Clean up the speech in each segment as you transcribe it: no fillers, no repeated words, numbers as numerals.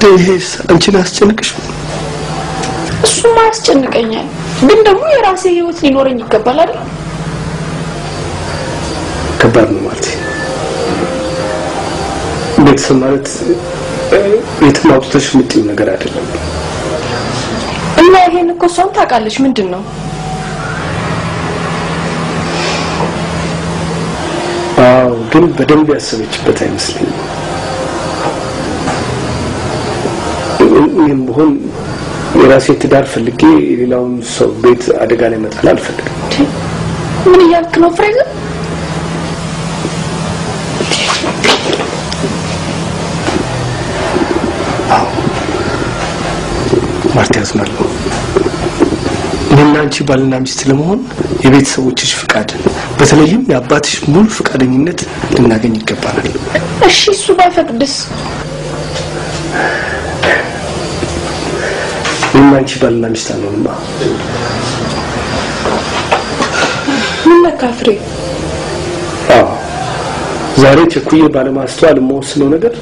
ታዲያስ አንቺን አስጨንቅሽ እሱማ ያስጨንቀኛል ግን ደግሞ የራሴ ህይወት ሊኖርኝ ይገባል አይደል ከባድ ነው ማለት ቤተሰብ ማለት የትማውጥተሽ ምጥኝ ነገር አይደለም እና ይሄን እኮ ሰው ታውቃለሽ ምንድነው ግን በደንብ ያሰበችበት አይመስልኝም ምንም የራሴ ትዳር ፈልጌ ሌላውን ሰው ቤት አደጋ ላይ መጣል አልፈልግም ምን ያልክ ነው ፍሬዘር ማርቲያስ ማለት ለናንቺ ባልና ሚስት ለመሆን የቤተሰቦችሽ ፍቃድ በተለይም የአባትሽ ሙሉ ፍቃደኝነት ልናገኝ ይገባናል እሺ እሱ ባይፈቅድስ ለናንቺ ባልና ሚስት ነውማ ምን ለካፍሬ ዛሬ ቸኩዬ ባለማስተዋል መወስነው ነገር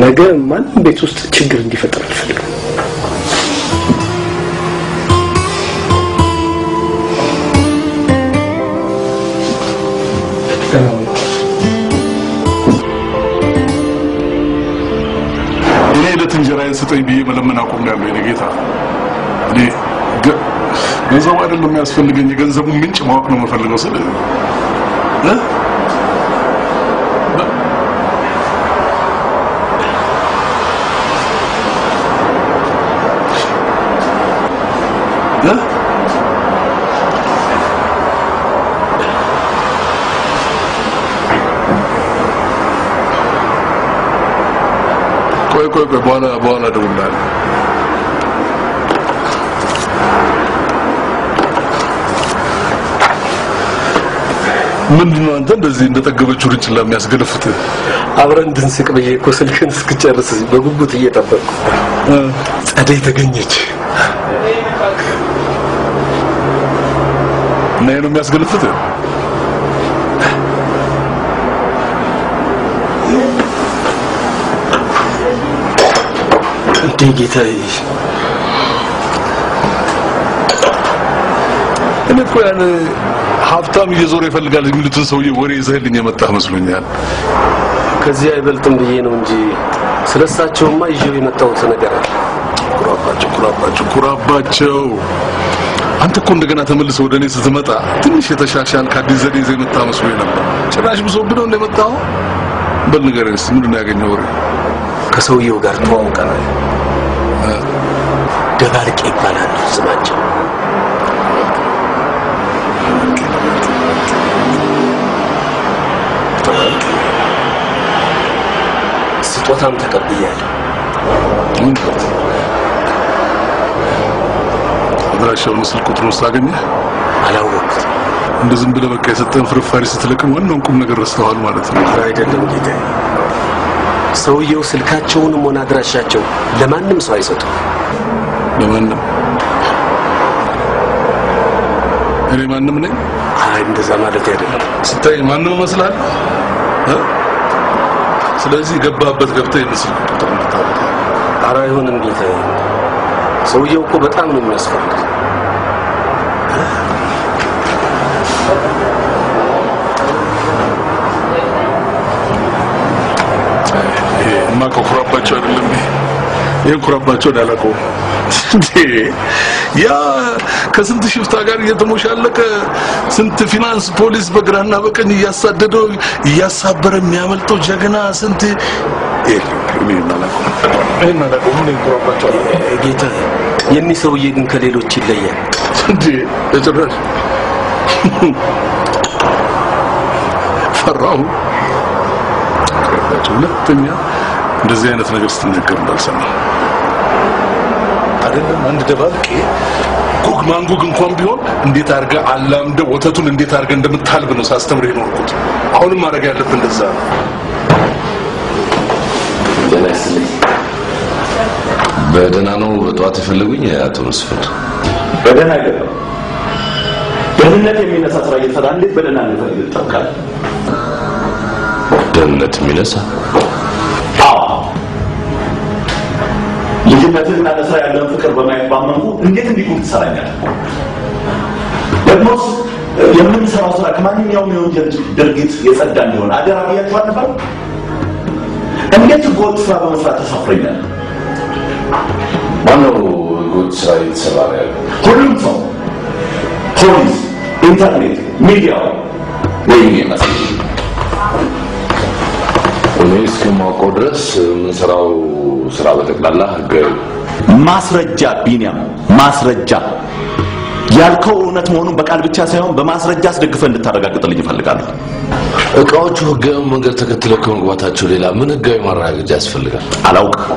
ነገ ማን ቤት ውስጥ ችግር እንዲፈጠር አልፈልግም እንጀራዬን ስጠኝ ብዬ መለመን አቆምኩ የኔ ጌታ እኔ ገንዘብ አይደለም የሚያስፈልገኝ የገንዘቡን ምንጭ ማወቅ ነው የምፈልገው ስለ ቆይ በኋላ ደውላለሁ ምንድነው አንተ እንደዚህ እንደተገበችው ርጭላ የሚያስገለፍት አብረን እንድንስቅ በየ ኮስልከን እስክጨርስ በጉጉት እየጠበቅኩ ጸደይ ተገኘች ነይ ነው የሚያስገለፍት ጌታዬ እኔ እኮ ያን ሀብታም እየዞረ ይፈልጋል የሚሉትን ሰውዬ ወሬ ይዘህልኝ የመጣህ መስሎኛል ከዚህ አይበልጥም ብዬ ነው እንጂ ስለሳቸውማ ይዤው የመጣሁት ነገር አለ ኩራባቸው አንተ እኮ እንደገና ተመልሰው ወደኔ ስትመጣ ትንሽ የተሻሻል ከአዲስ ዘዴ ይዘህ የመጣህ መስሎኝ ነበር ጭራሽ ብሶብህ ነው እንደመጣው በል ንገረኝ ምንድን ነው ያገኘው ወሬ ከሰውየው ጋር ተዋውቀናል ደባልቄ ይባላል ስማቸው ስጦታም ተቀብያለሁ አድራሻውን ስልክ ቁጥሩን ሳገኘህ አላወቅኩት እንደዝም ብለህ በቃ የሰጠን ፍርፋሪ ስትለቅም ዋናውን ቁም ነገር ረስተዋል ማለት ነው አይደለም ጌታዬ ሰውየው ስልካቸውንም ሆነ አድራሻቸው ለማንም ሰው አይሰጡም ለማንም እኔ ማንም ነኝ እንደዛ ማለት አይደለም ስታይ ማንም መስላል ስለዚህ ገባበት ገብተህ የምስል ቁጥር እንድታወጣ ኧረ አይሆንም ጌታዬ ሰውየው እኮ በጣም ነው የሚያስፈልግ ኩራባቸው አይደለም ይሄ ኩራባቸው ዳላቆ ያ ከስንት ሽፍታ ጋር እየተሞሻለቀ ስንት ፊናንስ ፖሊስ በግራና በቀኝ እያሳደደው እያሳበረ የሚያመልጠው ጀግና ስንት ይሄ ማላቆ ምን ኩራባቸው ጌታ የሚሰውዬ ግን ከሌሎች ይለያል እንዴ ለጭራሽ ፈራው ኩራባቸው ሁለተኛ እንደዚህ አይነት ነገር ስትነገር እንዳልሰማ አይደለም አንድ ደባልቄ ጉግ ማንጉግ እንኳን ቢሆን እንዴት አርጋ አላምደ ወተቱን እንዴት አርጋ እንደምታልብ ነው ሳስተምር የኖርኩት አሁንም ማድረግ ያለብን እንደዛ ደናስልኝ በደና ነው በጧት ይፈልጉኝ አቶ መስፍን በደና አይደለም ደህንነት የሚነሳ ስራ እየሰራ እንዴት በደና ነው ይጠብቃል ደህንነት የሚነሳ ልጅነትና ለስራ ያለን ፍቅር በማየት ባመንኩ እንዴት እንዲቁም ትሰራኛለህ? ደግሞስ የምንሰራው ስራ ከማንኛውም የወንጀል ድርጊት የጸዳ እንዲሆን አደራ ብያችሁ ነበር። እንዴት ህገወጥ ስራ በመስራት ተሳፍረኛል? ማነው ህገወጥ ስራ እየሰራ ያለው? ሁሉም ሰው፣ ፖሊስ፣ ኢንተርኔት፣ ሚዲያው ወይ መስል እኔ እስከማውቀው ድረስ የምንሰራው ስራ በጠቅላላ ህጋዊ። ማስረጃ ቢኒያም፣ ማስረጃ ያልከው እውነት መሆኑን በቃል ብቻ ሳይሆን በማስረጃ አስደግፈህ እንድታረጋግጥልኝ እፈልጋለሁ። እቃዎቹ ህጋዊ መንገድ ተከትለው ከመግባታቸው ሌላ ምን ህጋዊ ማረጋገጫ ያስፈልጋል? አላውቅም።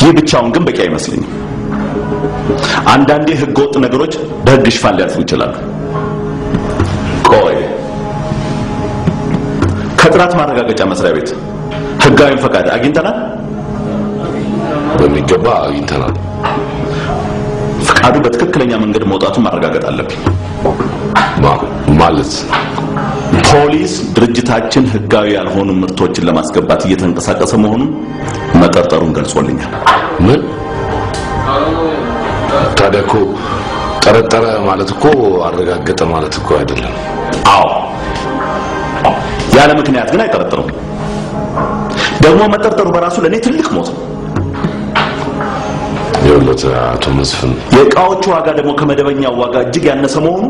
ይህ ብቻውን ግን በቂ አይመስለኝም። አንዳንዴ ህገወጥ ነገሮች በህግ ሽፋን ሊያልፉ ይችላሉ። ቆይ ከጥራት ማረጋገጫ መስሪያ ቤት ህጋዊ ፈቃድ አግኝተናል? በሚገባ አግኝተናል። ፈቃዱ በትክክለኛ መንገድ መውጣቱን ማረጋገጥ አለብኝ። ማለት ፖሊስ ድርጅታችን ህጋዊ ያልሆኑ ምርቶችን ለማስገባት እየተንቀሳቀሰ መሆኑን መጠርጠሩን ገልጾልኛል። ምን? ታዲያ እኮ ጠረጠረ ማለት እኮ አረጋገጠ ማለት እኮ አይደለም። አዎ፣ ያለ ምክንያት ግን አይጠረጥሩም። ደግሞ መጠርጠሩ በራሱ ለኔ ትልቅ ሞት ነው። የወለተ አቶ መስፍን የእቃዎቹ ዋጋ ደግሞ ከመደበኛው ዋጋ እጅግ ያነሰ መሆኑ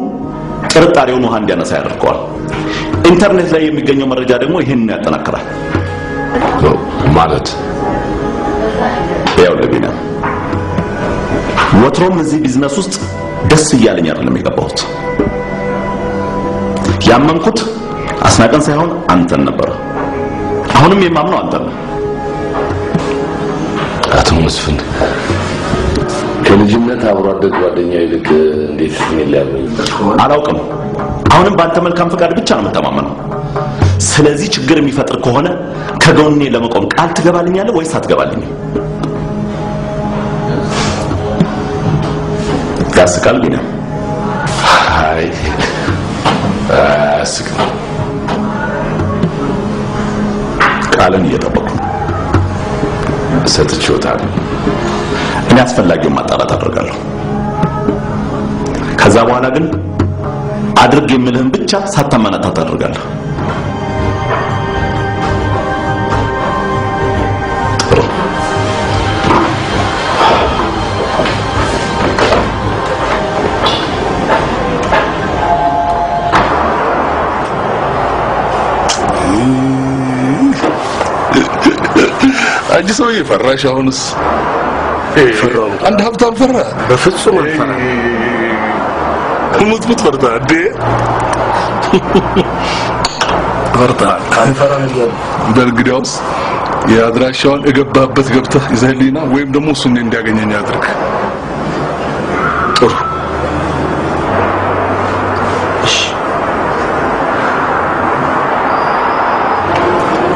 ጥርጣሬውን ውሃ እንዲያነሳ ያደርገዋል። ኢንተርኔት ላይ የሚገኘው መረጃ ደግሞ ይሄንን ያጠናክራል። ማለት ያው ለቢና ወትሮም እዚህ ቢዝነስ ውስጥ ደስ እያለኝ አይደለም የገባሁት። ያመንኩት አስናቀን ሳይሆን አንተን ነበር። አሁንም የማምነው አንተን ነው። አቶ መስፍን ከልጅነት አብሮ አደግ ጓደኛ ይልቅ እንዴት ይላልኝ አላውቅም። አሁንም በአንተ መልካም ፈቃድ ብቻ ነው የምተማመነው። ስለዚህ ችግር የሚፈጥር ከሆነ ከጎኔ ለመቆም ቃል ትገባልኛለህ ወይስ አትገባልኝም? ያስቃል ግን አይ አስቀም ቃልን እየጠበቁ ሰጥቼዎታለሁ። እኔ አስፈላጊውን ማጣራት አደርጋለሁ። ከዛ በኋላ ግን አድርግ የምልህን ብቻ ሳታመናታ ታደርጋለህ። አንቺ ሰውዬ ፈራሽ? አሁንስ አንድ ሀብታም ፈራ? በፍጹም አልፈራ። ሙት ፈርታ እንዴ? ፈርታ አንፈራ ነገር በእንግዲያውስ የአድራሻውን እገባበት ገብተህ ይዘህልኝና ወይም ደግሞ እሱን እንዲያገኘኝ አድርግ። ጥሩ እሺ።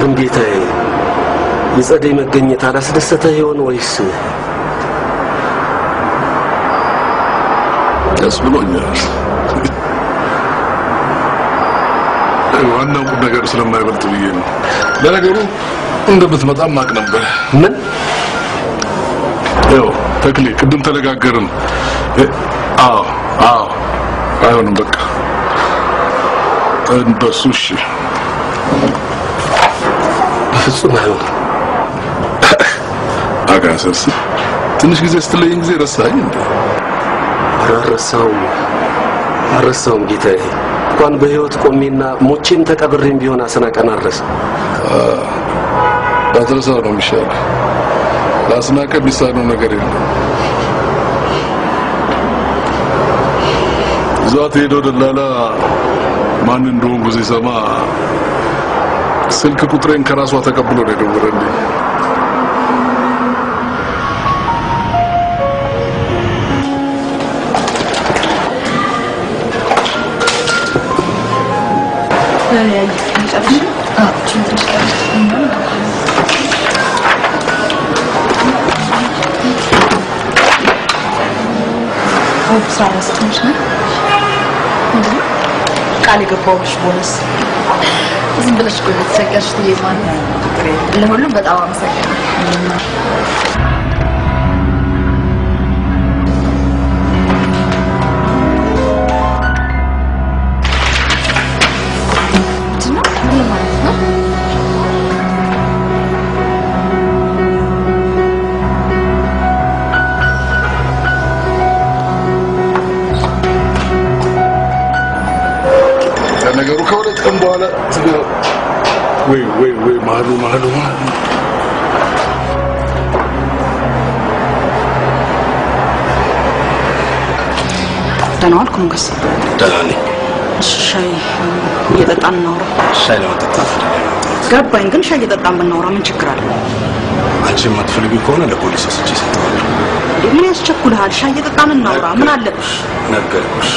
እንዴታዬ የጸደይ መገኘት አላስደሰተ ይሆን ወይስ? ደስ ብሎኛል። ዋናው ነገር ስለማይበልጥ ብዬ ነው። ለነገሩ እንደምትመጣም ማቅ ነበር። ምን? ያው ተክሌ ቅድም ተነጋገርን። አዎ አይሆንም በቃ እንደሱ። እሺ በፍጹም አይሆንም። አጋሰስ ትንሽ ጊዜ ስትለኝ ጊዜ ረሳኝ እንዴ? አረሳውም ጌታዬ። እንኳን በህይወት ቆሜና ሞቼም ተቀብሬም ቢሆን አስናቀን አረሳው። ባትረሳው ነው የሚሻለው። ለአስናቀ ቢሳነው ነገር የለም። ዛት ሄዶ ደላላ ማን እንደሆነ ሲሰማ ስልክ ቁጥሬን ከራሷ ተቀብሎ ነው የደወለልኝ። ቃል የገባሁልሽ ቦነስ ዝም ብለሽ እኮ ልትሰቂያለሽ ማለት ነው። ለሁሉም በጣም አመሰግናለሁ። ወይ ማሉ ደህና ዋልኩ ሞገስ። ደህና ነኝ። ሻይ እየጠጣን እናውራ። ሻይ ለመጠጣት ገባኝ፣ ግን ሻይ እየጠጣን ብናወራ ምን ችግር አለ? አንቺ የማትፈልጊ ከሆነ ለፖሊስ ወስጄ እሰጥዋለሁ። ምን ያስቸኩልሃል? ሻይ እየጠጣን እናውራ። ምን አለብሽ? ነገርኩሽ።